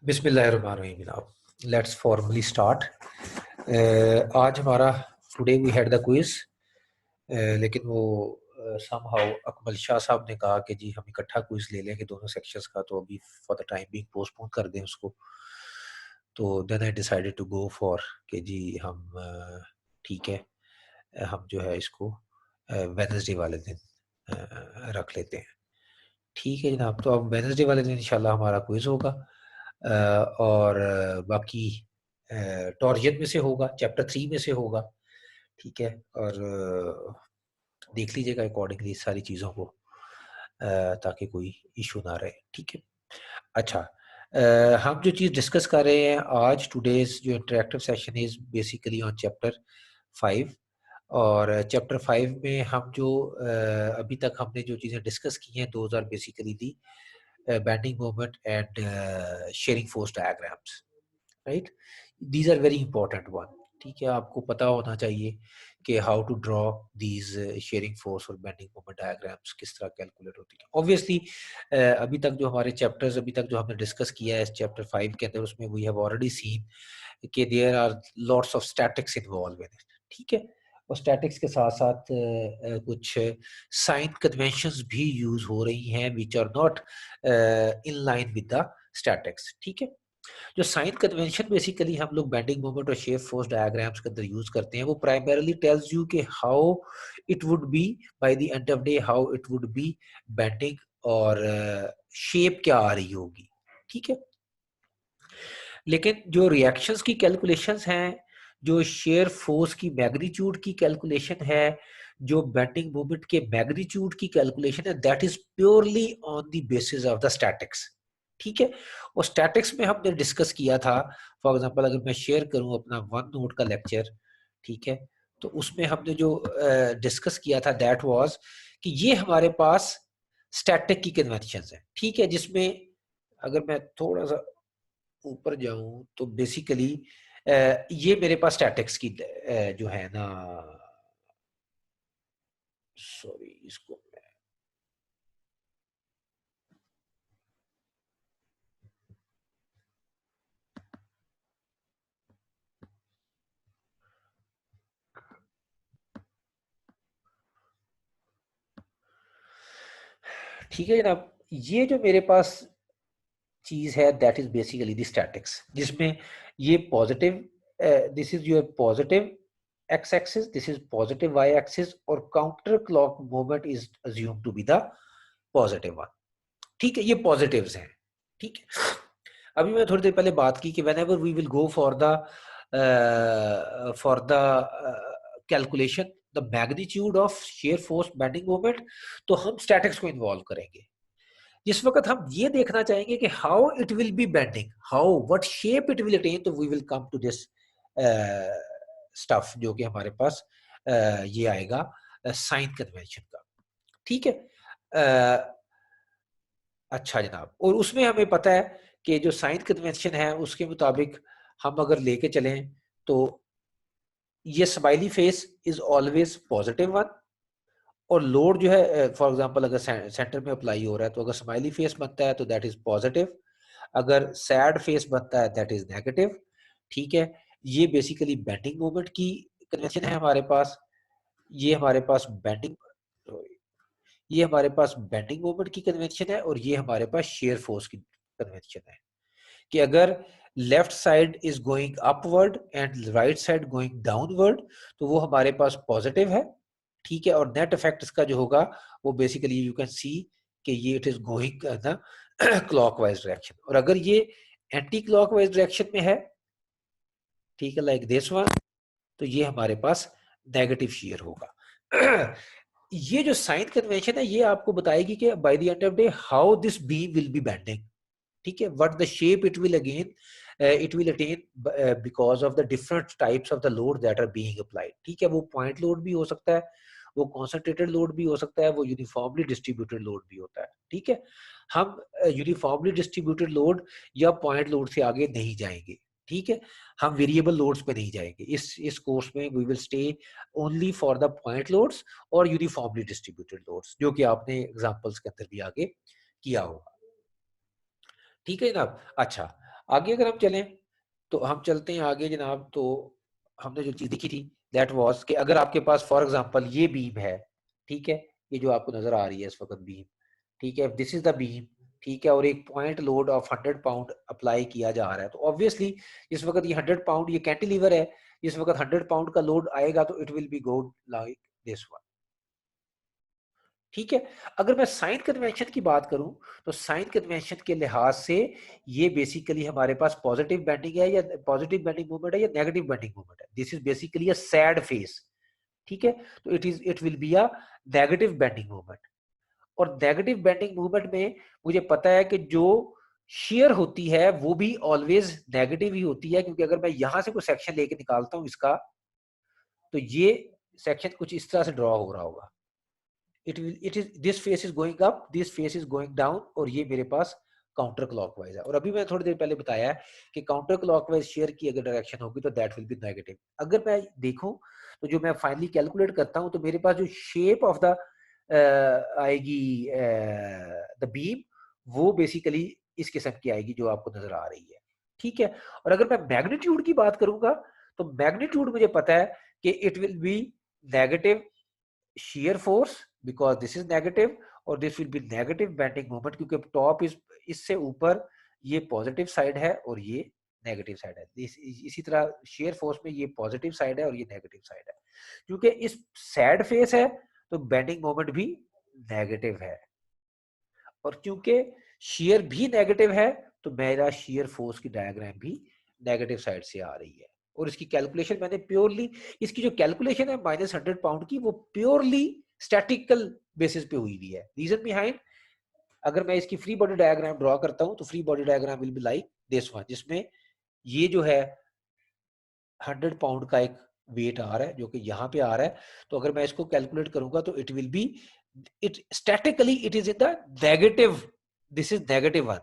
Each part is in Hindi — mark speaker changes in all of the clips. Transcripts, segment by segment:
Speaker 1: बिस्मिल्लाहिर्रहमानिर्रहीम जनाब। Let's formally start. आज हमारा today we had the quiz, लेकिन वो समहाउ अकमल शाह साहब ने कहा कि जी हम इकट्ठा क्विज ले लेंगे दोनों सेक्शंस का, तो अभी for the time being postpone कर दें उसको। तो then I decided to go for कि जी हम ठीक है, हम जो है इसको वेडनेसडे वाले दिन रख लेते हैं। ठीक है जनाब, तो अब वेडनेसडे वाले दिन इंशाल्लाह हमारा क्विज होगा। और बाकी टॉर्जन में से होगा, चैप्टर 3 में से होगा। ठीक है, और देख लीजिएगा अकॉर्डिंगली सारी चीज़ों को, ताकि कोई इशू ना रहे। ठीक है, अच्छा। हम जो चीज़ डिस्कस कर रहे हैं आज, टुडेज जो interactive session is basically on chapter 5। और चैप्टर 5 में हम जो अभी तक हमने जो चीज़ें डिस्कस की हैं, those are basically the bending moment and shearing force diagrams, right? These are very important one। ठीक है, आपको पता होना चाहिए कि how to draw these shearing force और बेंडिंग मोमेंट डायग्राम्स किस तरह कैलकुलेट होती है। ऑब्वियसली अभी तक जो हमारे चैप्टर्स अभी तक जो हमने डिस्कस किया है इस चैप्टर 5 के अंदर, उसमें वी हैव ऑलरेडी सीन कि there are lots of statics involve in it. ठीक है, और स्टैटिक्स के साथ साथ कुछ साइन कन्वेंशंस भी यूज हो रही हैं which are not in line with the statics. ठीक है, जो साइन कन्वेंशन बेसिकली हम लोग बेंडिंग मोमेंट और शेप फोर्स डायग्राम्स के अंदर यूज करते हैं, वो प्राइमरीली टेल्स यू कि how it would be by the end of day, how it would be bending, और शेप क्या आ रही होगी। ठीक है, लेकिन जो रिएक्शंस की कैलकुलेशंस हैं, जो शेयर फोर्स की मैग्नीट्यूड की कैलकुलेशन है, जो बेंडिंग मोमेंट के मैग्नीट्यूड की कैलकुलेशन है, that is purely on the basis of the statics. ठीक है, और स्टैटिक्स में हमने डिस्कस किया था, फॉर एग्जांपल अगर मैं शेयर करूं अपना वन नोट का लेक्चर, ठीक है, तो उसमें हमने जो डिस्कस किया था दैट वाज कि ये हमारे पास स्टैटिक की कन्वेंशंस है। ठीक है, जिसमें अगर मैं थोड़ा सा ऊपर जाऊं तो बेसिकली ये मेरे पास स्टैटिक्स की जो है ना, सॉरी इसको ठीक है जनाब, ये जो मेरे पास चीज है that is basically the statics, जिसमें ये positive, this is your positive x axis, this is positive y axis, और counter clock movement is assume to be the positive one. ठीक है, ये पॉजिटिव्स हैं। ठीक है, अभी मैं थोड़ी देर पहले बात की कि whenever we will go for the calculation the magnitude of shear force bending moment, तो हम स्टैटिक्स को इन्वॉल्व करेंगे। जिस वक्त हम ये देखना चाहेंगे कि how it will be bending, how what shape it will attain, तो we will come to this stuff जो कि हमारे पास ये आएगा साइन कन्वेंशन का। ठीक है, अच्छा जनाब, और उसमें हमें पता है कि जो साइन कन्वेंशन है उसके मुताबिक हम अगर लेके चलें तो ये smiley face is always positive one, और लोड जो है फॉर एग्जांपल अगर सेंटर में अप्लाई हो रहा है तो अगर स्माइली फेस बनता है तो दैट इज पॉजिटिव, अगर सैड फेस बनता है दैट इज नेगेटिव। ठीक है, ये बेसिकली बेंडिंग मोमेंट की कन्वेंशन है हमारे पास। ये हमारे पास बेंडिंग ये हमारे पास बेंडिंग मोमेंट की कन्वेंशन है, और ये हमारे पास शेयर फोर्स की कन्वेंशन है कि अगर left side is going upward and right side going downward, तो वो हमारे पास पॉजिटिव है। ठीक है, और नेट इफेक्ट इसका जो होगा वो बेसिकली यू कैन सी कि ये it is going the clockwise direction, और अगर ये एंटी क्लॉकवाइज डायरेक्शन में है, ठीक है, लाइक दिस वन, तो ये हमारे पास नेगेटिव शेयर होगा। ये जो साइन कन्वेंशन है ये आपको बताएगी कि by the end of day how this beam will be bending. ठीक है, what the shape it will again it will attain because of the different types of the load that are being applied. ठीक है, वो पॉइंट लोड भी हो सकता है, वो कॉन्सेंट्रेटेड लोड भी हो सकता है, वो यूनिफॉर्मली डिस्ट्रीब्यूटेड लोड भी होता है। ठीक है, हम यूनिफॉर्मली डिस्ट्रीब्यूटेड लोड या पॉइंट लोड से आगे नहीं जाएंगे। ठीक है, हम वेरिएबल लोड्स पे नहीं जाएंगे इस कोर्स में। We will stay only for the point loads और यूनिफॉर्मली डिस्ट्रीब्यूटेड लोड्स, जो कि आपने एग्जांपल्स के अंदर भी आगे किया होगा। ठीक है जनाब, अच्छा। आगे अगर हम चलें तो हम चलते हैं आगे जनाब। तो हमने जो चीज देखी थी दैट वाज कि अगर आपके पास फॉर एग्जांपल ये बीम है, ठीक है, ये जो आपको नजर आ रही है इस वक्त बीम, ठीक है, दिस इज द बीम, ठीक है, और एक point load of 100 pound apply किया जा रहा है, तो ऑब्वियसली इस वक्त ये 100 पाउंड, ये कैंटिलीवर है, इस वक्त 100 पाउंड का लोड आएगा तो it will be go like this one, ठीक है। अगर मैं साइन कन्वेंशन की बात करूं तो साइन कन्वेंशन के लिहाज से ये बेसिकली हमारे पास पॉजिटिव बेंडिंग है या पॉजिटिव बेंडिंग मूवमेंट है या नेगेटिव बेंडिंग मूवमेंट है, this is basically a sad face, ठीक है। तो it will be a negative bending movement. और नेगेटिव बेंडिंग मूवमेंट में मुझे पता है कि जो शेयर होती है वो भी ऑलवेज नेगेटिव ही होती है, क्योंकि अगर मैं यहां से कोई सेक्शन लेके निकालता हूं इसका, तो ये सेक्शन कुछ इस तरह से ड्रॉ हो रहा होगा, it is this face is going up, this face is going down, और ये मेरे पास काउंटर क्लॉकवाइज है। और अभी मैंने थोड़ी देर पहले बताया है कि काउंटर क्लॉकवाइज शेयर की अगर डायरेक्शन होगी तो दैट विल बी नेगेटिव। अगर मैं देखूं तो जो मैं फाइनली कैलकुलेट करता हूं तो मेरे पास जो शेप ऑफ द आएगी द बीम, वो बेसिकली इस किस्म की आएगी जो आपको नजर आ रही है, ठीक है। और अगर मैं मैग्नीट्यूड की बात करूंगा तो मैग्नीट्यूड मुझे पता है कि it will B negative shear force because this is negative, और this will be negative bending moment क्योंकि टॉप इस इससे ऊपर ये पॉजिटिव साइड है और ये नेगेटिव साइड है। इसी तरह शेयर फोर्स में ये पॉजिटिव साइड है और ये नेगेटिव साइड है। क्योंकि इस सैड फेस है तो बेंडिंग मोमेंट भी नेगेटिव है, और क्योंकि शेयर भी नेगेटिव है तो मेरा शेयर फोर्स की डायग्राम भी नेगेटिव साइड से आ रही है। और इसकी कैलकुलेशन मैंने प्योरली, इसकी जो कैलकुलेशन है -100 पाउंड की, वो प्योरली स्टैटिकल बेसिस पे हुई है। रीजन बिहाइंड, अगर मैं इसकी फ्री बॉडी डायग्राम ड्रॉ करता हूं तो free body diagram will be like this one, जिसमें ये जो है 100 पाउंड का एक वेट आ रहा है जो कि यहाँ पे आ रहा है। तो अगर मैं इसको कैलकुलेट करूंगा तो it will B, it statically it is in the negative, this is negative one,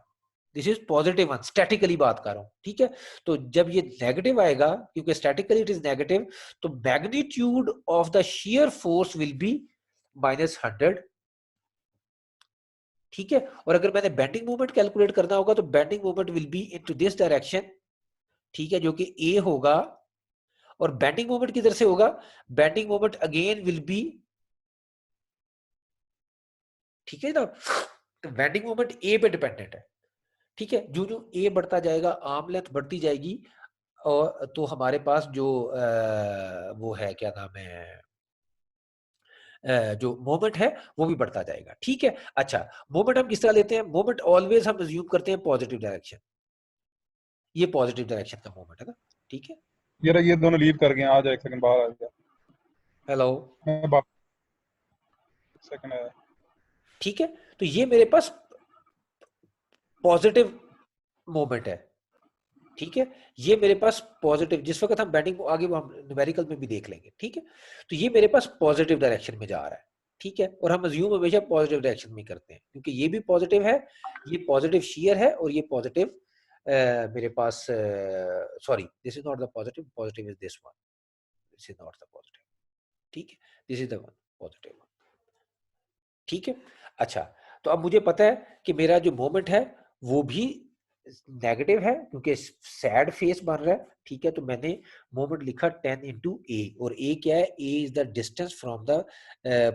Speaker 1: this is positive one, statically बात कर रहा हूं, ठीक है। तो जब ये नेगेटिव आएगा क्योंकि स्टैटिकली इट इज नेगेटिव, तो magnitude of the shear force will be -100, ठीक है। और अगर मैंने बेंडिंग मूवमेंट कैलकुलेट करना होगा तो bending movement will be into this direction, ठीक है, जो कि ए होगा। और बेंडिंग मोमेंट किधर से होगा, bending moment again will be, ठीक है ना, तो बेंडिंग मोमेंट ए पे डिपेंडेंट है, ठीक है। जो जो ए बढ़ता जाएगा, आर्म लेंथ बढ़ती जाएगी, और तो हमारे पास जो वो है, क्या नाम है, जो मोमेंट है वो भी बढ़ता जाएगा, ठीक है। अच्छा, मोमेंट हम किस तरह लेते हैं, मोमेंट ऑलवेज हम अज्यूम करते हैं पॉजिटिव डायरेक्शन, ये पॉजिटिव डायरेक्शन का मोमेंट है ना, ठीक है।
Speaker 2: ये दोनों लीव कर गए, आ जाए, एक सेकंड बाहर आ जाए।
Speaker 1: हेलो,
Speaker 2: मैं बात सेकंड है।
Speaker 1: ठीक है। तो ये मेरे पास पॉजिटिव मोमेंट है, ठीक है। ये मेरे पास पॉजिटिव, जिस वक्त हम बैटिंग को आगे वो हम न्यूमेरिकल में भी देख लेंगे, ठीक है। तो ये मेरे पास पॉजिटिव डायरेक्शन में जा रहा है, ठीक है। और हम अज्यूम हमेशा पॉजिटिव डायरेक्शन में करते हैं क्योंकि ये भी पॉजिटिव है, ये पॉजिटिव शेयर है, और ये पॉजिटिव मेरे पास, sorry, this is not the positive, positive is this one, this is not the positive, ठीक है, this is the one positive one, ठीक है। अच्छा, तो अब मुझे पता है कि मेरा जो मोमेंट है वो भी नेगेटिव है क्योंकि सैड फेस बन रहा है, ठीक है। तो मैंने मोमेंट लिखा 10 इंटू ए, और ए क्या है, A is the distance from the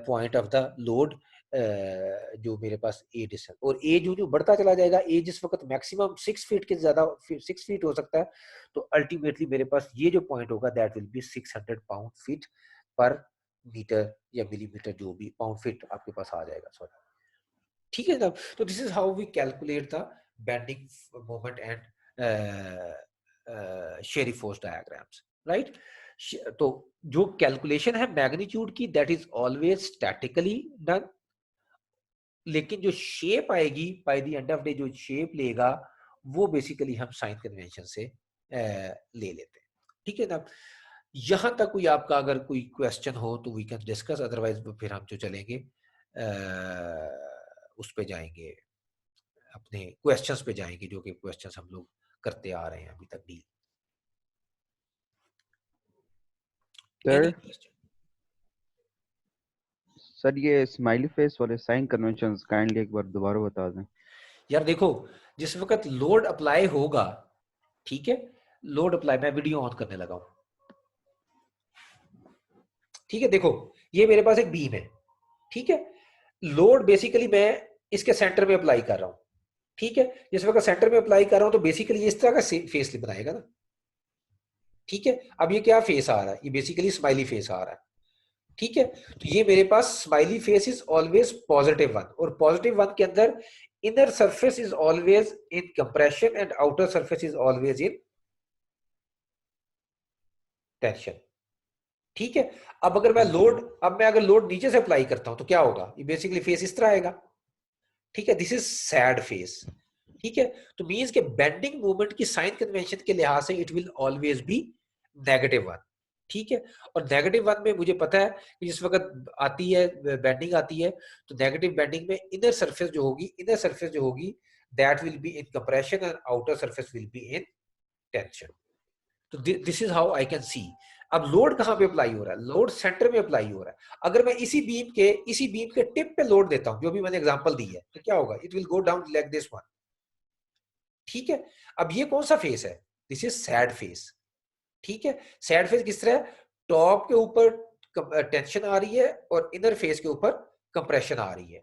Speaker 1: point of the load, जो मेरे पास ए डिस्टेंस, और ए जो जो बढ़ता चला जाएगा, ए जिस वक्त मैक्सिमम 6 फीट के ज्यादा 6 फीट हो सकता है, तो अल्टीमेटली मेरे पास ये जो पॉइंट होगा that will B 600 pound feet पर मीटर या मिलीमीटर, जो भी पाउंड फीट आपके पास आ जाएगा, सॉरी, ठीक है ना। तो this is how we calculate the bending moment and shearing force diagrams, right. तो जो कैलकुलेशन है मैग्नीट्यूड की, that is always statically done, लेकिन जो शेप आएगी बाय द एंड ऑफ डे, जो शेप लेगा वो बेसिकली हम साइन कन्वेंशन से ले लेते हैं, ठीक है ना। यहां तक कोई आपका अगर कोई क्वेश्चन हो तो वी कैन डिस्कस, अदरवाइज फिर हम जो चलेंगे उस पे जाएंगे, अपने क्वेश्चंस पे जाएंगे, जो कि क्वेश्चंस हम लोग करते आ रहे हैं अभी तक deal. Any
Speaker 3: sir
Speaker 1: question?
Speaker 3: Sir ये स्माइली फेस वाले साइन कन्वेंशंस काइंडली एक बार दोबारा बता दें।
Speaker 1: यार देखो, जिस वक्त लोड अप्लाई होगा ठीक है, लोड अप्लाई, मैं वीडियो ऑन करने लगा हूं। ठीक है, देखो ये मेरे पास एक बीम है, ठीक है, लोड बेसिकली मैं इसके सेंटर में अप्लाई कर रहा हूं, ठीक है, जिस वक्त सेंटर में अप्लाई कर रहा हूं तो बेसिकली इस तरह का फेस बनाएगा ना, ठीक है। अब ये क्या फेस आ रहा है, ये बेसिकली स्माइली फेस आ रहा है, ठीक है। तो ये मेरे पास स्माइली फेस इज ऑलवेज +1, और +1 के अंदर inner surface is always in compression and outer surface is always in tension, ठीक है। अब अगर मैं अगर लोड नीचे से अप्लाई करता हूं तो क्या होगा, ये बेसिकली फेस इस तरह आएगा, ठीक है, दिस इज सैड फेस, ठीक है। तो मींस के बेंडिंग मोमेंट की साइन कन्वेंशन के लिहाज से इट विल ऑलवेज बी -1, ठीक है। और -1 में मुझे पता है कि जिस वक्त आती है बेंडिंग आती है तो नेगेटिव बेंडिंग में इनर सरफेस जो होगी that will be in compression and outer surface will be in tension. तो this is how I can see. अब लोड कहां पे अप्लाई हो रहा है, लोड सेंटर में अप्लाई हो रहा है। अगर मैं इसी बीम के टिप पे लोड देता हूं, जो भी मैंने एग्जांपल दी है, तो क्या होगा, it will go down like this one, ठीक है। अब ये कौन सा फेस है, दिस इज सैड फेस, ठीक है। सैड फेस किस तरह, टॉप के ऊपर टेंशन आ रही है और इनर फेस के ऊपर कंप्रेशन आ रही है,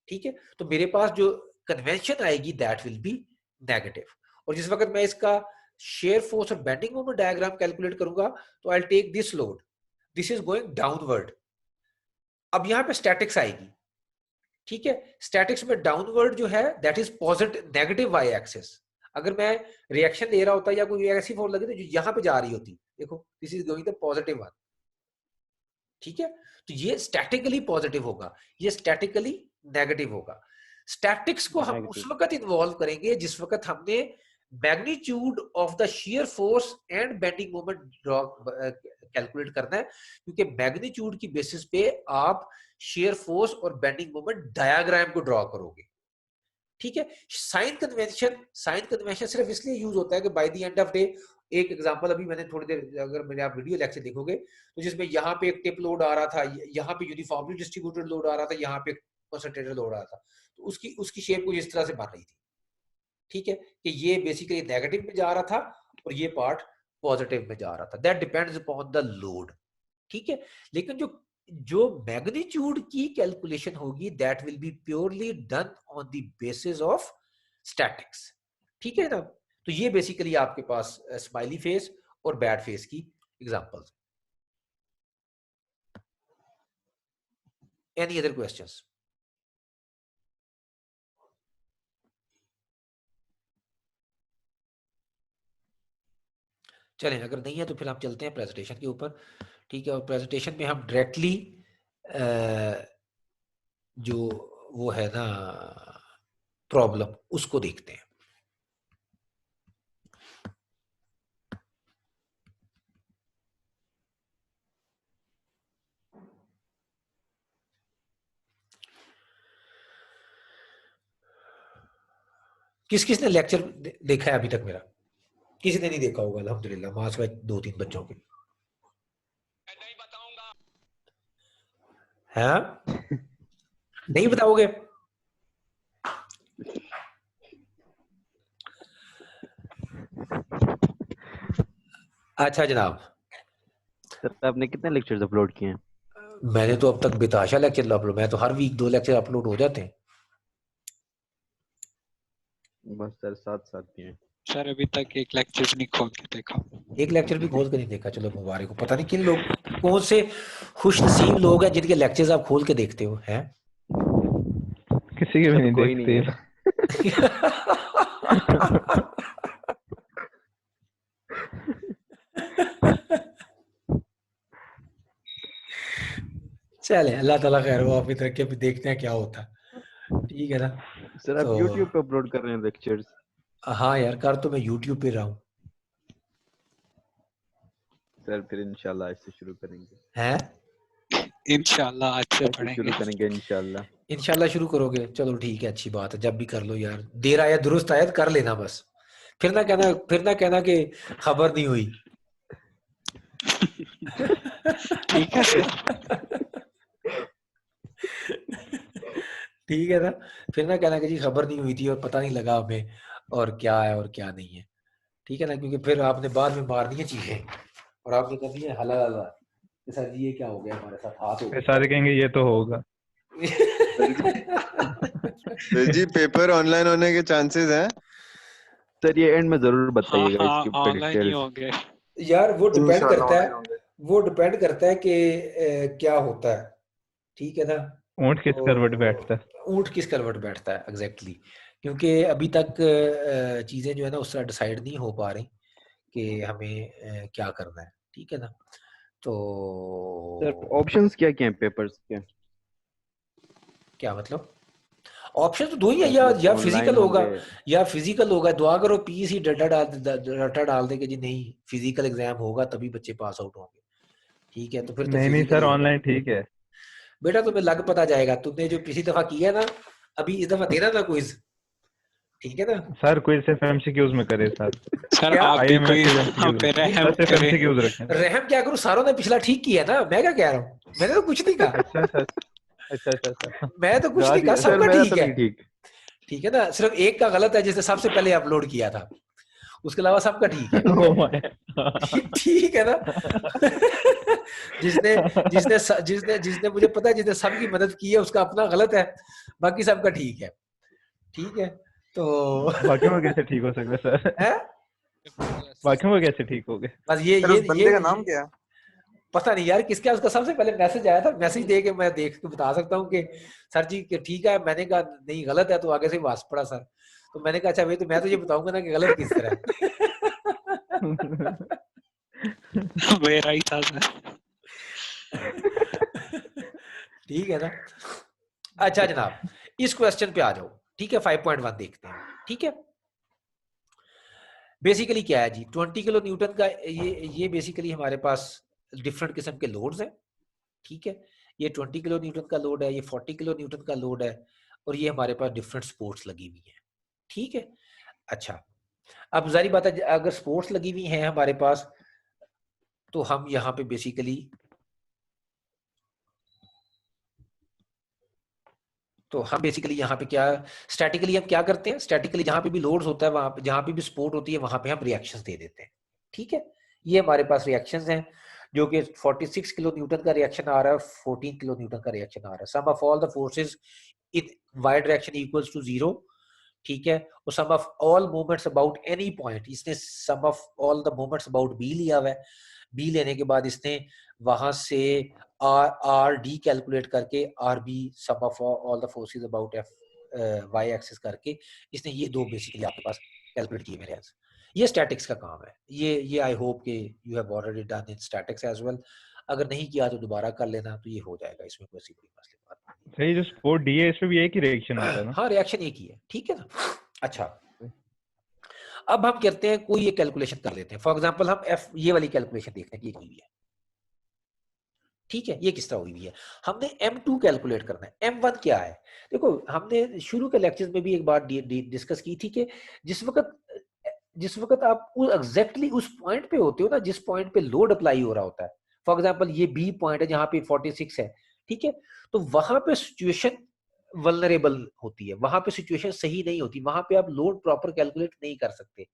Speaker 1: ठीक है। तो मेरे पास जो कन्वेंशन आएगी दैट विल बी नेगेटिव। और जिस वक्त मैं इसका शेयर फोर्स और बेंडिंग मोमेंट डायग्राम कैलकुलेट करूंगा तो I will take this load, this is going downward. अब यहां पे स्टैटिक्स आएगी, ठीक है। स्टैटिक्स में डाउनवर्ड जो है that is positive negative Y axis. अगर मैं रिएक्शन दे रहा होता या कोई ऐसी फोर्स लगी तो जो यहां पे जा रही होती, देखो दिस इज गोइंग द +1, ठीक है। तो ये स्टैटिकली पॉजिटिव होगा, ये स्टैटिकली नेगेटिव होगा। स्टैटिक्स को हम उस वक्त इन्वॉल्व करेंगे जिस वक्त हमने magnitude of the shear force and bending moment calculate करना है, क्योंकि मैग्नीट्यूड की बेसिस पे आप शियर फोर्स और बेंडिंग मोमेंट डायग्राम को ड्रॉ करोगे, ठीक है। साइन कन्वेंशन सिर्फ इसलिए यूज होता है कि by the end of day, एक एग्जांपल अभी मैंने थोड़ी देर, अगर मेरे आप वीडियो लेक्चर देखोगे तो जिसमें यहाँ पे एक टिप लोड आ रहा था, यहाँ पे यूनिफॉर्मली डिस्ट्रीब्यूटेड लोड आ रहा था, यहाँ पे कंसंट्रेटेड लोड आ रहा था, तो उसकी शेप कुछ इस तरह से बन रही थी, ठीक है, कि ये बेसिकली नेगेटिव में जा रहा था और ये पार्ट पॉजिटिव में जा रहा था, that depends upon the load, ठीक है। लेकिन जो मैग्नीट्यूड की कैलकुलेशन होगी that will B purely done on the basis of statics, ठीक है ना। तो ये बेसिकली आपके पास स्माइली फेस और बैड फेस की एग्जांपल्स। Any other questions? चलें, अगर नहीं है तो फिर हम चलते हैं प्रेजेंटेशन के ऊपर, ठीक है। और प्रेजेंटेशन में हम डायरेक्टली जो वो है ना प्रॉब्लम, उसको देखते हैं। किस ने लेक्चर देखा है अभी तक मेरा? किसी ने नहीं देखा होगा, अल्हम्दुलिल्लाह, माशाल्लाह 2-3 बच्चों के। नहीं बताऊंगा, हैं? नहीं बताओगे? अच्छा जनाब,
Speaker 3: सर आपने कितने लेक्चर्स अपलोड किए हैं?
Speaker 1: मैंने तो अब तक बेताशा लेक्चर अपलोड, मैं तो हर वीक 2 लेक्चर अपलोड हो जाते हैं।
Speaker 3: बस सर 7 किए हैं।
Speaker 4: सर अभी तक एक लेक्चर भी नहीं खोल के देखा।
Speaker 1: एक लेक्चर भी खोल के नहीं देखा? चलो मुबारक हो। पता नहीं किन लोग, कौन से खुशनसीब लोग हैं जिनके लेक्चर्स आप खोल के देखते हो, हैं?
Speaker 2: किसी के भी नहीं
Speaker 3: कोई
Speaker 2: देखते।
Speaker 3: नहीं है।
Speaker 1: चले, अल्लाह ताला खैर वो आप तरक्की, भी देखते हैं क्या होता है, ठीक है ना।
Speaker 3: सर आप
Speaker 1: तो
Speaker 3: YouTube पे अपलोड कर रहे हैं लेक्चर्स?
Speaker 1: हाँ यार, कर तो मैं YouTube पे रहा हूँ।
Speaker 3: सर फिर इंशाल्लाह आज से शुरू करेंगे।
Speaker 1: हैं?
Speaker 4: इंशाल्लाह आज से
Speaker 3: शुरू
Speaker 4: पढ़ेंगे।
Speaker 3: करेंगे इंशाल्लाह।
Speaker 1: इंशाल्लाह शुरू करोगे, चलो ठीक है, अच्छी बात है, जब भी कर लो यार, देर आया दुरुस्त आया, कर लेना बस। फिर ना कहना कि खबर नहीं हुई।
Speaker 4: ठीक है सर।
Speaker 1: ठीक है ना, फिर ना कहना कि जी खबर नहीं हुई थी और पता नहीं लगा हमें और क्या है और क्या नहीं है, ठीक है ना, क्योंकि फिर आपने बाद में मारनी है चीजें और आपने करनी है हला हला कि सर जी ये क्या हो गया हमारे साथ, हाथ हो
Speaker 2: फिर
Speaker 1: गया।
Speaker 2: सारे कहेंगे ये तो होगा।
Speaker 5: सर जी पेपर ऑनलाइन होने के चांसेस हैं?
Speaker 3: सर ये एंड में जरूर
Speaker 4: हाँ
Speaker 3: बताइएगा
Speaker 4: हाँ
Speaker 3: इसकी
Speaker 4: ऑनलाइन ही
Speaker 3: डिटेल्स।
Speaker 4: होंगे।
Speaker 1: यार वो डिपेंड
Speaker 5: इंशाल्लाह
Speaker 1: करता है,
Speaker 5: ऑनलाइन होंगे।
Speaker 1: वो डिपेंड करता है कि क्या होता है, ठीक है ना।
Speaker 2: ऊंट किस करवट बैठता है।
Speaker 1: तो ऊंट किस करवट बैठता है एग्जैक्टली क्योंकि अभी तक चीजें जो है ना उस तरह डिसाइड नहीं हो पा रही कि हमें क्या करना है, ठीक है ना। तो
Speaker 3: सर ऑप्शंस क्या क्या हैं पेपर्स के?
Speaker 1: क्या मतलब ऑप्शन तो दो ही है,
Speaker 3: मतलब
Speaker 1: या
Speaker 3: ऑनलाइन
Speaker 1: फिजिकल होगा
Speaker 3: होंगे?
Speaker 1: या फिजिकल होगा। दुआ करो पीएससी डाटा डाल दे कि जी नहीं फिजिकल एग्जाम होगा तभी बच्चे पास आउट होंगे, ठीक है। तो फिर तो
Speaker 2: नहीं
Speaker 1: फिजिकल
Speaker 2: सर,
Speaker 1: ही होगा
Speaker 2: ऑनलाइन ठीक है।
Speaker 1: बेटा, तुम्हें लग पता जाएगा। तुमने जो पिछली दफा किया ना, अभी इस दफा देना ना क्विज, ठीक है ना।
Speaker 2: सर कोई सिर्फ एमसीक्यूज में करे सर।
Speaker 4: सर
Speaker 1: क्या
Speaker 4: आप भी
Speaker 2: आईएमएस
Speaker 4: कोई
Speaker 2: सिर्फ
Speaker 4: हम
Speaker 2: एमसीक्यूज
Speaker 4: पे
Speaker 2: रखें
Speaker 4: रहम
Speaker 2: सर, सिर्फ
Speaker 4: करें।
Speaker 2: एमसीक्यूज रखें।
Speaker 1: रहम क्या करूं, सारों ने पिछला ठीक किया ना, मैं क्या कह रहा हूँ, मैंने तो कुछ नहीं कहा।
Speaker 2: अच्छा सर, अच्छा।
Speaker 1: मैं तो कुछ
Speaker 3: गा
Speaker 1: नहीं कहा,
Speaker 3: दिया सर,
Speaker 1: सबका
Speaker 3: मेरा
Speaker 1: ठीक
Speaker 3: तो
Speaker 1: है,
Speaker 3: नहीं ठीक।
Speaker 1: ठीक है ना। सिर्फ एक का गलत है जिसने सबसे पहले अपलोड किया था, उसके अलावा सबका ठीक है।
Speaker 2: Oh my.
Speaker 1: ठीक है ना। जिसने जिसने जिसने जिसने मुझे पता है जिसने सबकी मदद की है उसका अपना गलत है, बाकी सबका ठीक है, ठीक है। तो
Speaker 2: बाकियों को कैसे ठीक हो सकता सर?
Speaker 1: है
Speaker 2: बाकियों को कैसे ठीक हो गए?
Speaker 1: बस ये
Speaker 5: सर उस बंदे का नाम क्या है?
Speaker 1: पता नहीं यार किसका, उसका सबसे पहले मैसेज आया था, मैसेज दे के मैं देख के बता सकता हूँ कि सर जी कि ठीक है। मैंने कहा नहीं गलत है, तो आगे से वास पड़ा सर। तो मैंने कहा अच्छा भाई, तो मैं तो ये बताऊंगा ना कि गलत किस तरह
Speaker 4: मेरा ही था सर।
Speaker 1: ठीक है ना। अच्छा जनाब, इस क्वेश्चन पे आ जाओ, ठीक है। 5.1 देखते हैं, ठीक है। बेसिकली क्या है जी, 20 किलो न्यूटन का ये बेसिकली हमारे पास डिफरेंट किस्म के लोड्स हैं, ठीक है। ये 20 किलो न्यूटन का लोड है, ये 40 किलो न्यूटन का लोड है, और ये हमारे पास डिफरेंट स्पोर्ट्स लगी हुई है, ठीक है। अच्छा, अब जारी बात है अगर स्पोर्ट्स लगी हुई हैं हमारे पास, तो हम यहाँ पे बेसिकली यहाँ पे क्या स्टैटिकली हम क्या करते हैं, स्टैटिकली जहां पे भी लोड्स होता है, वहां पे जहां पे भी सपोर्ट होती है, वहां पे हम रिएक्शंस दे देते हैं, ठीक है। ये हमारे पास रिएक्शंस हैं, जो कि 46 किलो न्यूटन का रिएक्शन आ रहा है, 14 किलो न्यूटन का रिएक्शन आ रहा है। Sum of all the forces in Y direction equals to 0, ठीक है। और sum of all movements about any point, इसने sum of all the movements about B लिया हुआ है। बी लेने के बाद इसने वहां से आर डी कैलकुलेट करके R B sum of all the forces about F Y axis करके इसने ये दो बेसिकली आपके पास कैलकुलेट किए मेरे यहाँ। ये स्टैटिक्स का काम है। ये आई होप कि you have already done in statics as well. अगर नहीं किया तो दोबारा कर लेना, तो ये हो जाएगा, इसमें कोई सी बड़ी मसले बात नहीं।
Speaker 2: सही, जो स्पोर्ट डी है इसमें भी एक ही रिएक्शन होता है ना?
Speaker 1: हाँ रिएक्शन एक ही है, ठीक है ना। अच्छा, अब हम करते हैं कोई ये कैलकुलेशन कर लेते हैं। फॉर एग्जांपल हम एफ ये वाली कैलकुलेशन देखते हैं कि ये की हुई है, ठीक है। ये किस तरह हुई हुई है, हमने M2 कैलकुलेट करना है। M1 क्या है, देखो हमने शुरू के लेक्चर्स में भी एक बार डिस्कस की थी कि जिस वक्त आप एग्जैक्टली उस पॉइंट पे होते हो ना, जिस पॉइंट पे लोड अप्लाई हो रहा होता है। फॉर एग्जांपल ये बी पॉइंट है जहां पे 46 है, ठीक है। तो वहां पे सिचुएशन वल्नरेबल होती है, वहां पे सिचुएशन सही नहीं होती, वहां पे आप लोड प्रॉपर कैलकुलेट नहीं कर सकते।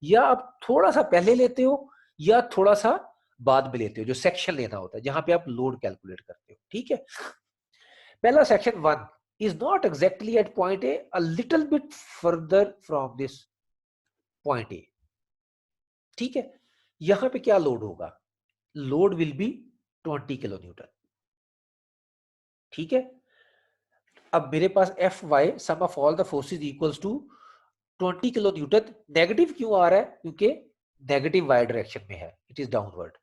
Speaker 1: या आप थोड़ा सा पहले लेते हो या थोड़ा सा बाद में लेते हो, जो सेक्शन लेना होता है जहां पे आप लोड कैलकुलेट करते हो, ठीक है। पहला section 1 is not exactly at point A, uh little bit further from this point A, ठीक है। यहां पे क्या लोड होगा, load will be 20 kilo newton, ठीक है। अब मेरे पास F Y sum of all the forces equals to 20 kilo newton. Negative क्यों आ रहा है, क्योंकि नेगेटिव वाई डायरेक्शन में है, it is downward,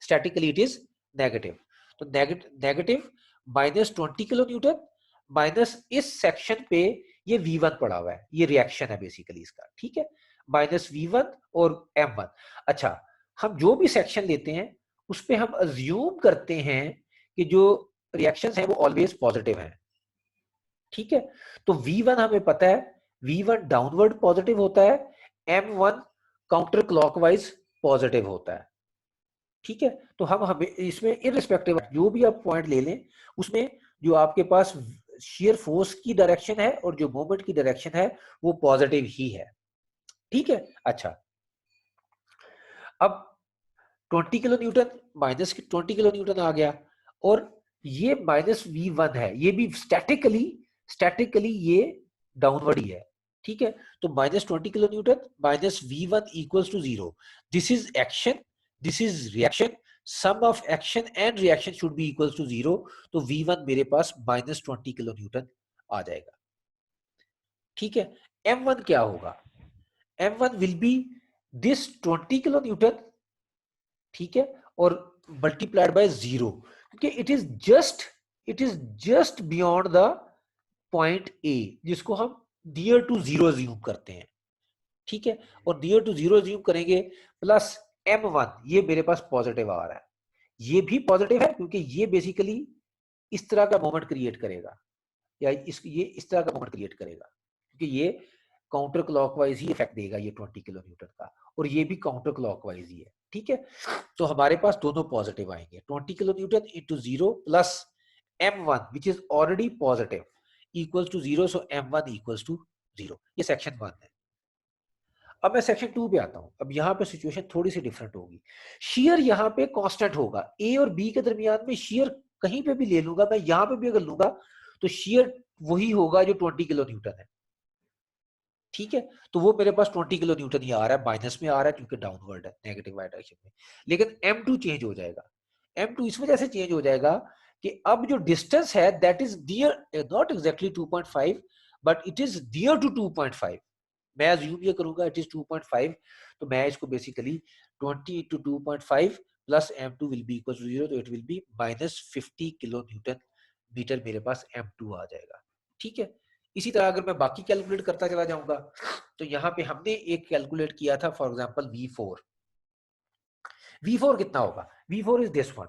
Speaker 1: statically it is negative. तो negative minus 20 kilo newton minus इस सेक्शन पे ये V1 पड़ा हुआ है, ये रिएक्शन है बेसिकली इसका, ठीक है। माइनस V1 और M1। अच्छा, हम जो भी सेक्शन लेते हैं उस पे हम अज्यूम करते हैं कि जो रिएक्शंस हैं वो ऑलवेज पॉजिटिव हैं, ठीक है। तो V1 हमें पता है, V1 डाउनवर्ड पॉजिटिव होता है, M1 काउंटर क्लॉकवाइज पॉजिटिव होता है, ठीक है। तो हम हमें इसमें इररिस्पेक्टिव जो भी आप पॉइंट ले लें, उसमें जो आपके पास शेयर फोर्स की डायरेक्शन है और जो मोमेंट की डायरेक्शन है वो पॉजिटिव ही है, ठीक है। अच्छा, अब 20 kilo newton minus 20 kilo newton आ गया, और ये माइनस V1 है, ये भी स्टैटिकली ये डाउनवर्ड ही है, ठीक है। तो minus 20 kilo newton minus V1 equals to 0। This is action, this is reaction, sum of action and reaction should be equals to 0। तो V1 मेरे पास माइनस 20 किलो न्यूटन आ जाएगा, ठीक है। M1 क्या होगा? M1 will be this 20 kilo newton, ठीक है, और मल्टीप्लाइड बाय 0, क्योंकि it is just beyond the point A, जिसको हम नियर टू 0 ज्यूम करते हैं, ठीक है। और नियर टू 0 ज्यूम करेंगे, प्लस M1, ये मेरे पास पॉजिटिव आ रहा है, ये भी पॉजिटिव है क्योंकि ये बेसिकली इस तरह का मोमेंट क्रिएट करेगा, या ये इस तरह का मोमेंट क्रिएट करेगा, क्योंकि ये काउंटर क्लॉकवाइज ही इफेक्ट देगा ये 20 किलो न्यूटन का, और ये भी काउंटर क्लॉकवाइज ही है, ठीक है। तो हमारे पास दोनों पॉजिटिव आएंगे, 20 kilo newton into 0 plus M1 which is already positive equals to 0, so M1 equals to 0। ये सेक्शन 1 है। अब मैं सेक्शन 2 पे आता हूं। अब यहाँ पे सिचुएशन थोड़ी सी डिफरेंट होगी। शेयर यहाँ पे कांस्टेंट होगा, ए और बी के दरमियान में शेयर कहीं पे भी ले लूंगा मैं, यहाँ पे भी अगर लूंगा तो शेयर वही होगा जो 20 किलो न्यूटन है, ठीक है। तो वो मेरे पास 20 किलो न्यूटन ही आ रहा है, माइनस में आ रहा है क्योंकि डाउनवर्ड है, नेगेटिव वाई डायरेक्शन में। लेकिन M2 चेंज हो जाएगा। M2 इस वजह से चेंज हो जाएगा कि अब जो डिस्टेंस है that is near, not exactly 2.5 but it is near to 2.5। मैं अज्यूम ये करूंगा इट इज 2.5, तो मैं इसको basically 20 into 2.5 plus M2 will be equal to 0, तो it will be minus 50 kilo newton metre मेरे पास M2 आ जाएगा, ठीक है। इसी तरह अगर मैं बाकी कैलकुलेट करता चला जाऊंगा, तो यहाँ पे हमने एक कैलकुलेट किया था फॉर एग्जांपल V4। V4 कितना होगा? V4 is this one,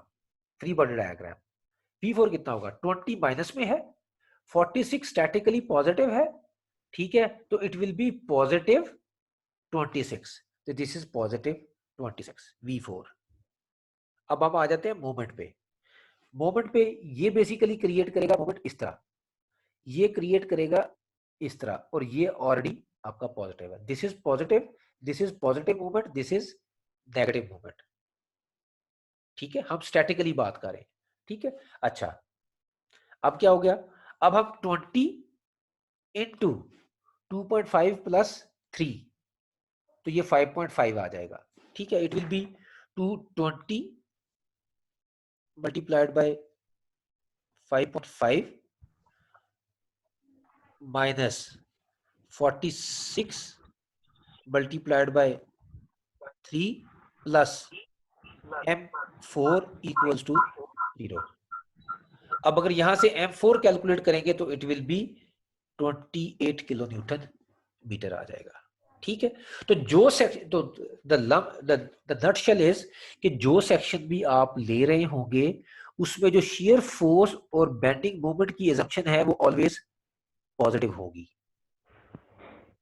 Speaker 1: free body diagram. V4 कितना होगा? 20 माइनस में है, 46 स्टैटिकली पॉजिटिव है, ठीक है, तो इट विल बी पॉजिटिव 26, तो दिस इज पॉजिटिव 26 V4। अब हम आ जाते हैं मोमेंट पे। मोमेंट पे ये बेसिकली क्रिएट करेगा मोमेंट इस तरह, ये क्रिएट करेगा इस तरह, और ये ऑलरेडी आपका पॉजिटिव है। This is positive movement, this is negative movement, ठीक है। हम स्टैटिकली बात कर रहे हैं, ठीक है। अच्छा, अब क्या हो गया? अब हम 20 इंटू 2.5 प्लस 3, तो ये 5.5 आ जाएगा, ठीक है। It will be 220 multiplied by 5.5 minus 46 multiplied by 3 plus M4 equals to 0। अब अगर यहां से M4 कैलकुलेट करेंगे तो it will be 28 kilo newton metre आ जाएगा, ठीक है। तो जो सेक्शन, तो द नटशेल इज कि जो सेक्शन भी आप ले रहे होंगे उसमें जो शियर फोर्स और बेंडिंग मोमेंट की असम्पशन है वो ऑलवेज पॉजिटिव होगी,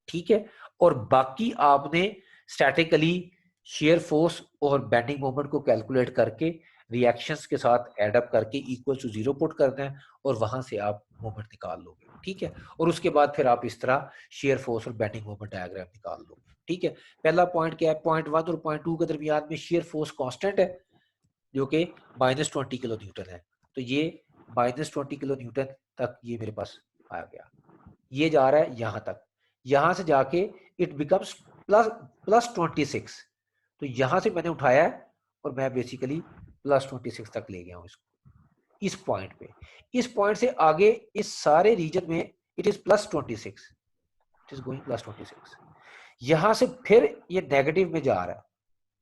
Speaker 1: ठीक है। और बाकी आपने स्टैटिकली शेयर फोर्स और बेंडिंग मोमेंट को कैलकुलेट करके रिएक्शंस के साथ एड अप करके इक्वल टू 0 पुट करना है, और वहां से आप मोमेंट निकाल लोगे, ठीक है। और उसके बाद फिर आप इस तरह शेयर फोर्स और बेंडिंग मोमेंट डायग्राम निकाल लोगे, ठीक है। पहला पॉइंट क्या है? पॉइंट 1 और पॉइंट 2 के दरमियान में शेयर फोर्स कांस्टेंट है जो कि -20 किलो न्यूटन है, तो ये -20 किलो न्यूटन तक ये मेरे पास आ गया। ये जा रहा है यहां तक, यहां से जाके इट बिकम्स प्लस 26, तो यहां से मैंने उठाया है और मैं बेसिकली प्लस 26 तक ले गया हूं इसको, इस पॉइंट पे। इस पॉइंट से आगे इस सारे रीजन में it is plus 26, it is going plus 26। यहां से फिर ये नेगेटिव में जा रहा है,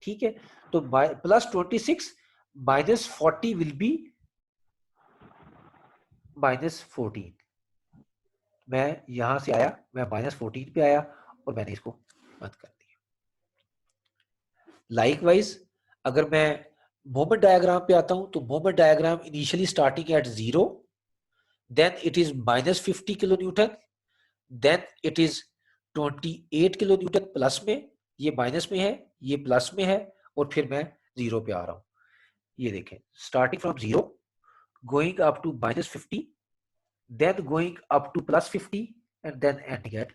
Speaker 1: ठीक है। तो प्लस 26 माइनस 40 विल बी -14। मैं यहां से आया, मैं -14 पे आया और मैंने इसको बंद कर दिया। लाइकवाइज अगर मैं मोमेंट डायग्राम पे आता हूं तो moment diagram initially starting at 0, then it is -50 kilo newton, then it is 28 kilo newton plus में, ये माइनस में है, ये प्लस में है, और फिर मैं 0 पे आ रहा हूं। ये देखें, starting from 0 going up to -50, then going up to +50 and then ending at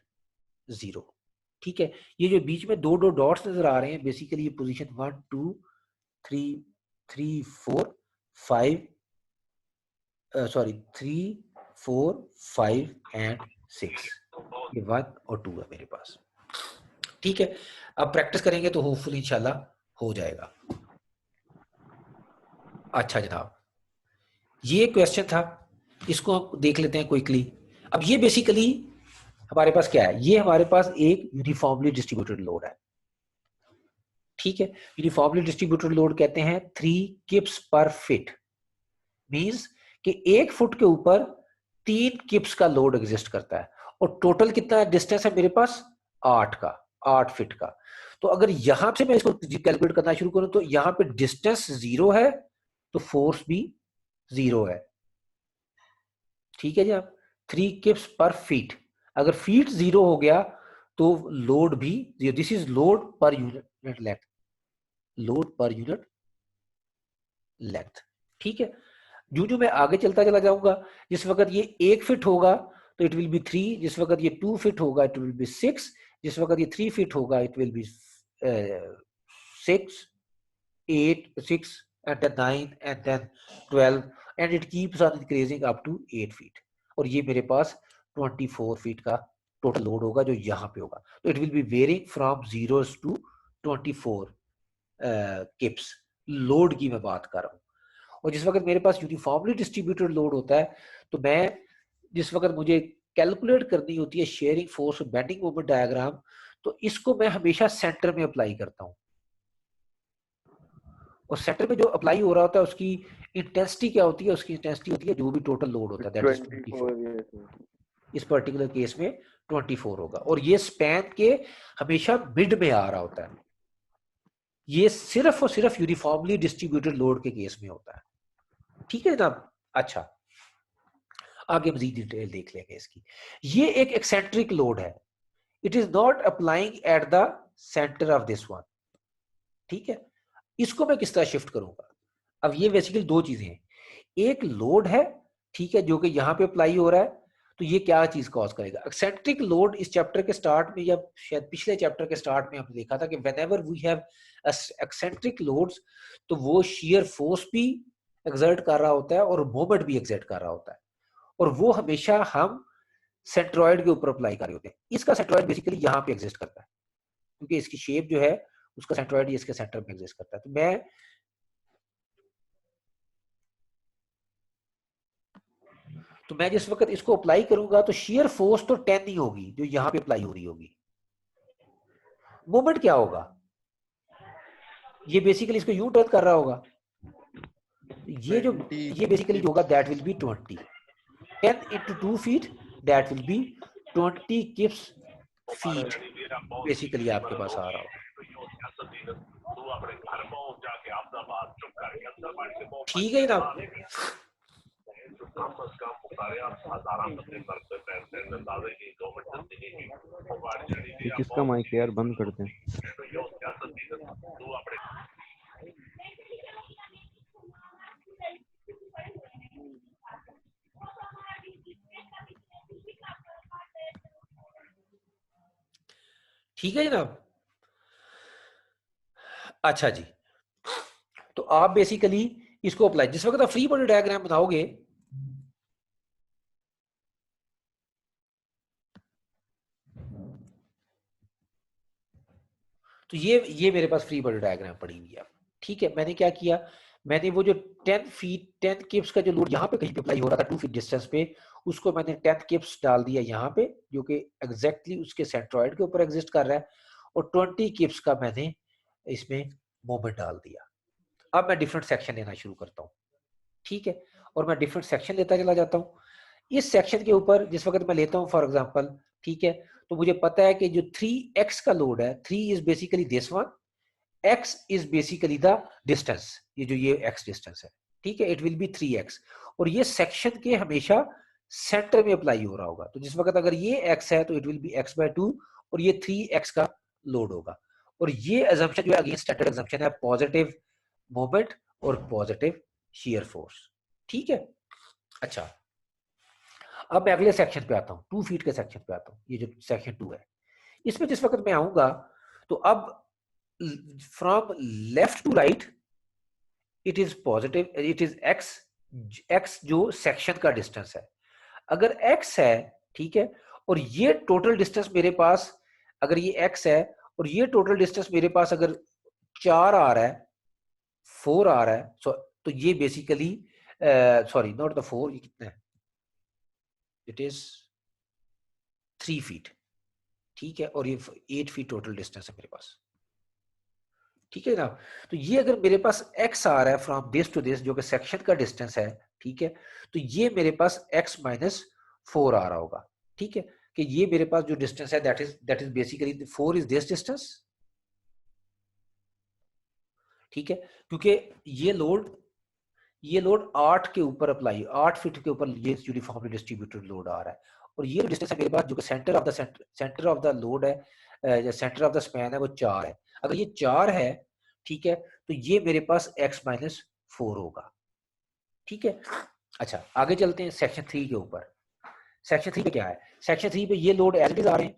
Speaker 1: 0, ठीक है, ये जो बीच में दो दो डॉट्स नजर आ रहे हैं बेसिकली ये पोजीशन 1 2 3 3 4 5 सॉरी 3 4 5 एंड 6, ये 1 और 2 है मेरे पास। ठीक है, अब प्रैक्टिस करेंगे तो होपफुली इंशाल्लाह हो जाएगा। अच्छा जनाब, ये क्वेश्चन था, इसको हम देख लेते हैं क्विकली। अब ये बेसिकली हमारे पास क्या है, ये हमारे पास एक यूनिफॉर्मली डिस्ट्रीब्यूटेड लोड है। ठीक है, यूनिफॉर्मली डिस्ट्रीब्यूटेड लोड कहते हैं 3 किप्स पर फीट, मींस कि 1 फुट के ऊपर 3 किप्स का लोड एग्जिस्ट करता है। और टोटल कितना डिस्टेंस है मेरे पास 8 फीट का। तो अगर यहां से मैं इसको कैलकुलेट करना शुरू करूं तो यहां पे डिस्टेंस 0 है तो फोर्स भी 0 है। ठीक है जी, आप 3 किप्स पर फीट, अगर फीट 0 हो गया तो लोड भी 0। This is load per unit length, load per unit length. ठीक है, जो मैं आगे चलता चला जाऊंगा, जिस वक्त ये 1 फीट होगा तो इट विल बी 3, जिस वक्त ये 2 फीट होगा इट विल बी 6, जिस वक्त ये 3 फीट होगा it will B 6 8 6 and then 9 and then 12 and it keeps on increasing up to 8 feet। और ये मेरे पास 24 फीट का टोटल लोड होगा जो यहाँ पे होगा। तो it will be varying from 0 to 24 kips, load की मैं बात कर रहा हूँ। और जिस वक्त मेरे पास यूनिफॉर्मली डिस्ट्रीब्यूटेड लोड होता है तो मैं जिस वक्त मुझे कैलकुलेट करनी होती है शेयरिंग फोर्स और बेंडिंग मोमेंट डायग्राम, तो इसको मैं हमेशा सेंटर में अप्लाई करता हूँ। और सेंटर में जो अप्लाई हो रहा होता है उसकी इंटेंसिटी क्या होती है, उसकी इंटेंसिटी होती है जो भी टोटल लोड होता है, दैट इज 24। इस पर्टिकुलर केस में 24 होगा और ये स्पैन के हमेशा मिड में आ रहा होता है। ये सिर्फ और सिर्फ यूनिफॉर्मली डिस्ट्रीब्यूटेड लोड के केस में होता है। ठीक है जनाब। अच्छा, आगे मजीद डिटेल देख लेंगे इसकी। ये एक एक्सेंट्रिक लोड है, it is not applying at the centre of this one. ठीक है, इसको मैं किस तरह शिफ्ट करूंगा। अब ये बेसिकली दो चीजें हैं, एक लोड है ठीक है जो कि यहाँ पे अप्लाई हो रहा है, तो ये क्या चीज कॉज करेगा। एक्सेंट्रिक लोड इस चैप्टर के स्टार्ट में या शायद पिछले चैप्टर के स्टार्ट में हमने देखा था कि whenever we have eccentric loads तो वो शियर फोर्स भी एक्सर्ट कर रहा होता है और मोमेंट भी एक्सर्ट कर रहा होता है, और वो हमेशा हम सेंट्रॉइड के ऊपर अप्लाई कर रहे होते हैं। इसका सेंट्रॉइड बेसिकली यहाँ पे एग्जिस्ट करता है क्योंकि इसकी शेप जो है उसका सेंट्रॉइड इसके सेंटर में एग्जिस्ट करता है। तो मैं जिस वक्त इसको अप्लाई करूंगा तो शियर फोर्स तो 10 ही होगी जो यहां पे अप्लाई हो रही होगी। मोमेंट क्या होगा, ये बेसिकली इसको यूं टर्न कर रहा होगा, ये जो ये बेसिकली जो होगा that will be 20 10 into 2 feet, that will be 20 kips feet basically आपके पास आ रहा होगा। ठीक है ना।
Speaker 3: ये किसका माइक है यार, बंद करते हैं।
Speaker 1: ठीक है जनाब। अच्छा जी, तो आप बेसिकली इसको अप्लाई जिस वक्त आप फ्री बॉडी डायग्राम बनाओगे तो ये मेरे पास फ्री बॉडी डायग्राम पड़ी हुई है। ठीक है, मैंने क्या किया, मैंने वो जो 10 किप्स का जो लोड यहाँ पे कहीं पे अप्लाई हो रहा था 2 फीट डिस्टेंस पे, उसको मैंने 10 किप्स डाल दिया यहाँ पे जो कि एग्जैक्टली उसके सेंट्रॉइड के ऊपर एग्जिस्ट कर रहा है, और 20 किप्स का मैंने इसमें मोमेंट डाल दिया। अब मैं डिफरेंट सेक्शन लेना शुरू करता हूँ। ठीक है, और मैं डिफरेंट सेक्शन लेता चला जाता हूँ। इस सेक्शन के ऊपर जिस वक्त मैं लेता हूँ फॉर एग्जांपल, ठीक है, तो मुझे पता है कि जो 3x का लोड है, 3 is basically this one, x is basically the distance, ये x डिस्टेंस है। ठीक है, इट विल बी 3x, और ये सेक्शन के हमेशा सेंटर में अप्लाई हो रहा होगा। तो जिस वक्त अगर ये x है तो इट विल बी x/2 और ये 3x का लोड होगा। और ये अजम्पशन जो है अगेंस्ट स्टैंडर्ड अजम्पशन है, पॉजिटिव मोमेंट और पॉजिटिव शियर फोर्स। ठीक है। अच्छा, अब मैं अगले सेक्शन पे आता हूँ, 2 फीट के सेक्शन पे आता हूँ। ये जो सेक्शन 2 है, इसमें जिस वक्त मैं आऊंगा तो अब from left to right it is positive, it is x, x जो सेक्शन का डिस्टेंस है। अगर एक्स है, ठीक है, और ये टोटल डिस्टेंस मेरे पास, अगर ये एक्स है और ये टोटल डिस्टेंस मेरे पास अगर 4 आ रहा है, 4 आ रहा है, तो ये बेसिकली सॉरी नॉट द 4, ये कितना है, इट इज 3 फीट, ठीक है, और ये 8 फीट टोटल डिस्टेंस है मेरे पास, ठीक है ना। तो ये अगर मेरे पास x आ रहा है फ्रॉम दिस टू दिस जो कि सेक्शन का डिस्टेंस है, ठीक है, तो ये मेरे पास x माइनस 4 आ रहा होगा, ठीक है, कि ये मेरे पास जो डिस्टेंस है that is basically 4 is this distance, ठीक है, क्योंकि ये लोड 8 के ऊपर अप्लाई, 8 फीट के ऊपर ये यूनिफॉर्मली डिस्ट्रीब्यूटेड लोड आ रहा है, और ये डिस्टेंस है मेरे पास जो कि सेंटर ऑफ द लोड है, सेंटर ऑफ द स्पैन है वो 4 है। अगर ये 4 है, ठीक है, तो ये मेरे पास x माइनस 4 होगा, ठीक है। अच्छा आगे चलते हैं सेक्शन 3 के ऊपर। सेक्शन 3 पे क्या है, सेक्शन 3 पे ये लोड एज इट इज आ रहे हैं,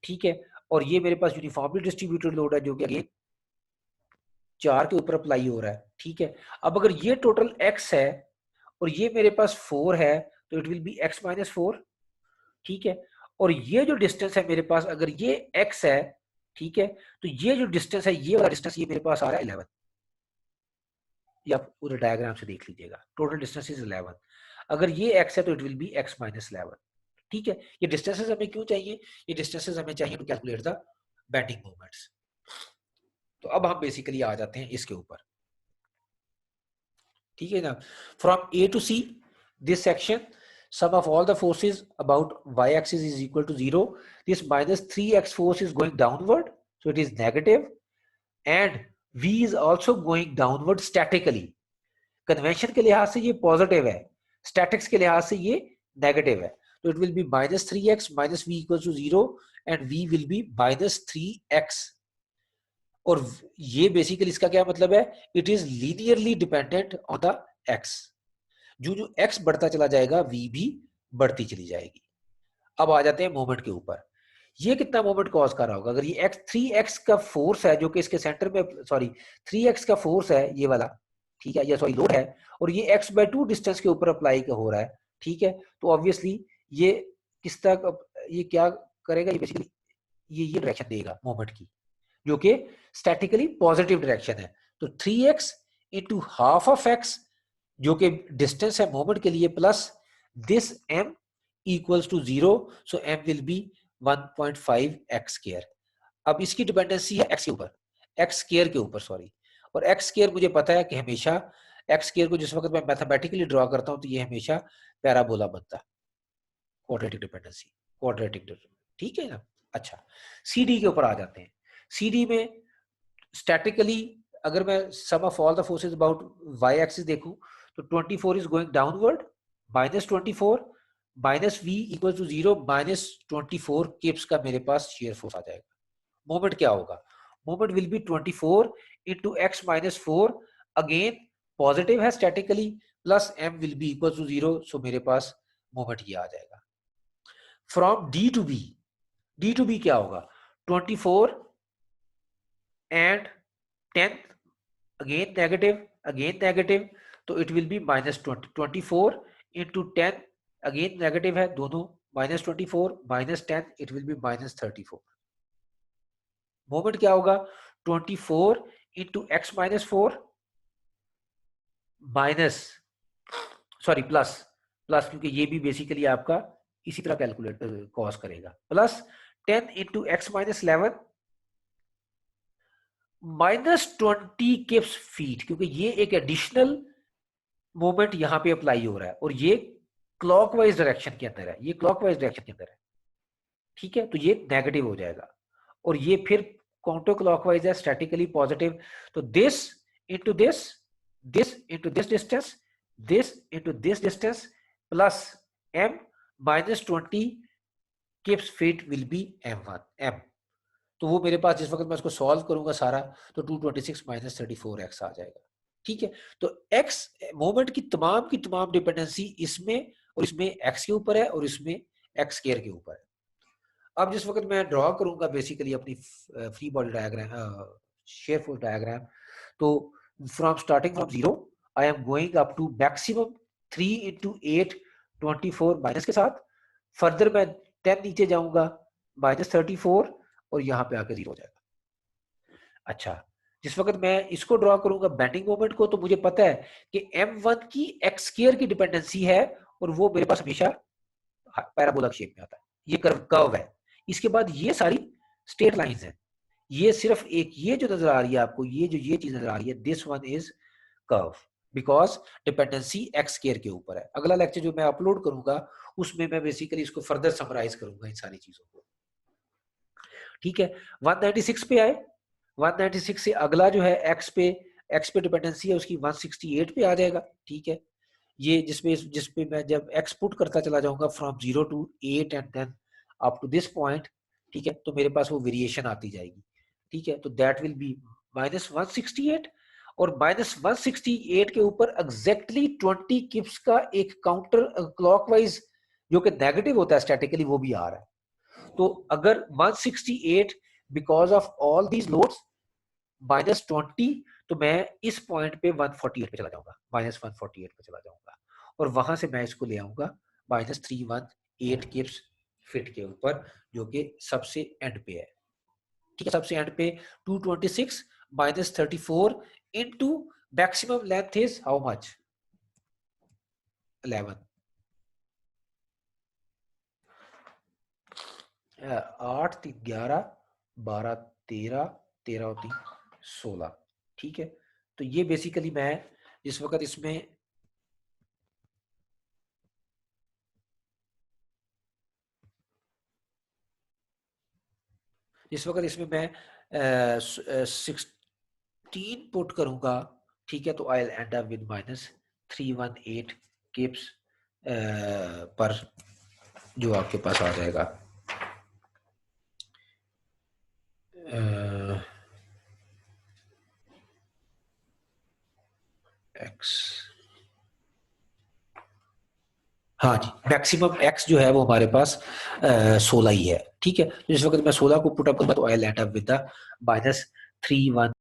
Speaker 1: ठीक है, और ये मेरे पास यूनिफॉर्मली डिस्ट्रीब्यूटेड लोड है जो कि अगेन 4 के ऊपर अप्लाई हो रहा है, ठीक है। अब अगर ये टोटल x है और ये मेरे पास 4 है तो it will B x minus 4, ठीक है, और ये जो डिस्टेंस है मेरे पास अगर ये x है, ठीक है, तो ये जो डिस्टेंस है ये वाला डिस्टेंस ये मेरे पास आ रहा है 11, ये आप पूरे डायग्राम से देख लीजिएगा, टोटल डिस्टेंस इज 11। अगर ये x है तो it will B x minus 11, ठीक है। ये डिस्टेंसेस हमें क्यों चाहिए, ये डिस्टेंसेस हमें चाहिए to calculate the bending moments. तो अब हम बेसिकली आ जाते हैं इसके ऊपर, ठीक है ना। From A to C this section sum of all the forces about y-axis is equal to 0. This minus 3x force is going downward, so it is negative, and v is also going downward statically. Convention के लिहाज से ये पॉजिटिव है, स्टैटिक्स के लिहाज से ये नेगेटिव है, तो it will be minus 3x minus v equal to 0 and v will be minus 3x। और ये बेसिकली इसका क्या मतलब है, it is linearly dependent on the x, जो x बढ़ता चला जाएगा v भी बढ़ती चली जाएगी। अब आ जाते हैं मोमेंट के ऊपर, ये कितना मोमेंट कॉज कर रहा होगा, अगर ये 3x का फोर्स है जो कि इसके सेंटर में, सॉरी 3x का फोर्स है ये वाला, ठीक है, या सॉरी लोड है, और ये x/2 डिस्टेंस के ऊपर अप्लाई हो रहा है, ठीक है, तो ऑब्वियसली ये किस तक, ये क्या करेगा, ये बेसिकली ये डायरेक्शन देगा मोमेंट की जो कि स्टैटिकली पॉजिटिव डायरेक्शन है। तो 3x into half of x जो कि डिस्टेंस है मोमेंट के लिए plus this m equals to 0, so m will be 1.5 x square. अब इसकी डिपेंडेंसी है x के ऊपर, x स्क्वायर के ऊपर सॉरी, और x स्क्वायर मुझे पता है कि हमेशा x स्क्वायर को जिस वक्त मैं मैथमेटिकली ड्रॉ करता हूं तो ये हमेशा पैराबोला बनता है, क्वाड्रेटिक डिपेंडेंसी, क्वाड्रेटिक, ठीक है ना। अच्छा CD के ऊपर आ जाते हैं। CD में स्टैटिकली अगर मैं sum of all the forces about y axis देखूं तो 24 is going downward, minus 24 minus v equal to 0, minus 24 kips का मेरे पास शेयर फोर्स आ जाएगा। मोमेंट क्या होगा, moment will be 24 into x minus 4, again positive है statically, plus m will be equal to 0, so मेरे पास मोमेंट ये आ जाएगा। फ्रॉम D टू B क्या होगा, 24 एंड 10 again negative, तो it will be minus 20, 24 into 10 again negative है दोनों, minus 24 minus 10 it will be minus 34। Moment क्या होगा, 24 into x minus 4 minus sorry plus क्योंकि ये भी बेसिकली आपका इसी तरह कैलकुलेट कॉज करेगा, plus 10 into x minus 11 minus 20 kips feet, क्योंकि ये एक एडिशनल मोमेंट यहां पे अप्लाई हो रहा है और ये क्लॉकवाइज डायरेक्शन के अंदर है, ये क्लॉकवाइज डायरेक्शन के अंदर है, ठीक है, तो ये नेगेटिव हो जाएगा, और ये फिर काउंटर क्लॉकवाइज है स्टैटिकली पॉजिटिव, तो this into this into this distance plus m minus 20 kips feet will be m, तो वो मेरे पास जिस वक्त मैं उसको सॉल्व करूंगा सारा तो 226 माइनस 34x आ जाएगा, ठीक है। तो x मोमेंट की तमाम डिपेंडेंसी इसमें और इसमें x के ऊपर है और इसमें x स्क्वायर के ऊपर है। अब जिस वक्त मैं ड्रॉ करूंगा बेसिकली अपनी free body diagram, shear force diagram, तो from starting from 0 I am going up to maximum 3 into 8 24 minus के साथ, फर्दर मैं 10 नीचे जाऊंगा -34 और यहाँ पे आके 0 हो जाएगा। अच्छा, जिस वक्त मैं इसको ड्रॉ करूंगा बेंडिंग मोमेंट को, तो मुझे पता है कि m1 की x स्क्वायर की डिपेंडेंसी है और वो मेरे पास हमेशा पैराबोला शेप में आता है, ये कर्व है। इसके बाद ये सारी स्ट्रेट लाइंस हैं, ये सिर्फ एक ये जो नजर आ रही है आपको, ये जो ये चीज नजर आ रही है, this one is curve because dependency x square के ऊपर है। अगला लेक्चर जो मैं अपलोड करूंगा उसमें मैं बेसिकली इसको फर्दर समराइज करूंगा इन सारी चीजों को। ठीक है, 196 पे आए, 196 से अगला जो है x पे डिपेंडेंसी है उसकी 168 पे आ जाएगा। ठीक है, ये जिसपे मैं जब x पुट करता चला जाऊंगा from 0 to 8 and then up to this point, ठीक है, तो मेरे पास वो वेरिएशन आती जाएगी। ठीक है, तो दैट विल बी -168 और -168 के ऊपर एग्जैक्टली 20 किप्स का एक काउंटर क्लॉकवाइज जो कि नेगेटिव होता है स्टैटिकली, वो भी आ रहा है। तो अगर 168 because of all these loads -20, तो मैं इस पॉइंट पे 148 पे चला जाऊंगा, -148 पे चला जाऊंगा और वहां से मैं इसको ले आऊंगा -318 किप्स फिट के ऊपर, जो कि सबसे एंड पे है। ठीक है, सबसे एंड पे 226 -34 into maximum length is how much? 11। 8 3 11 12 13 13 और 3 16। ठीक है, तो ये बेसिकली मैं जिस वक्त इसमें मैं 16 पुट करूंगा, ठीक है, तो I will end up with -318 kips पर जो आपके पास आ जाएगा। एक्स, हाँ जी, मैक्सिमम एक्स जो है वो हमारे पास 16 ही है। ठीक है, तो जिस वक्त मैं 16 को पुट अप करूंगा तो I will end up with the -318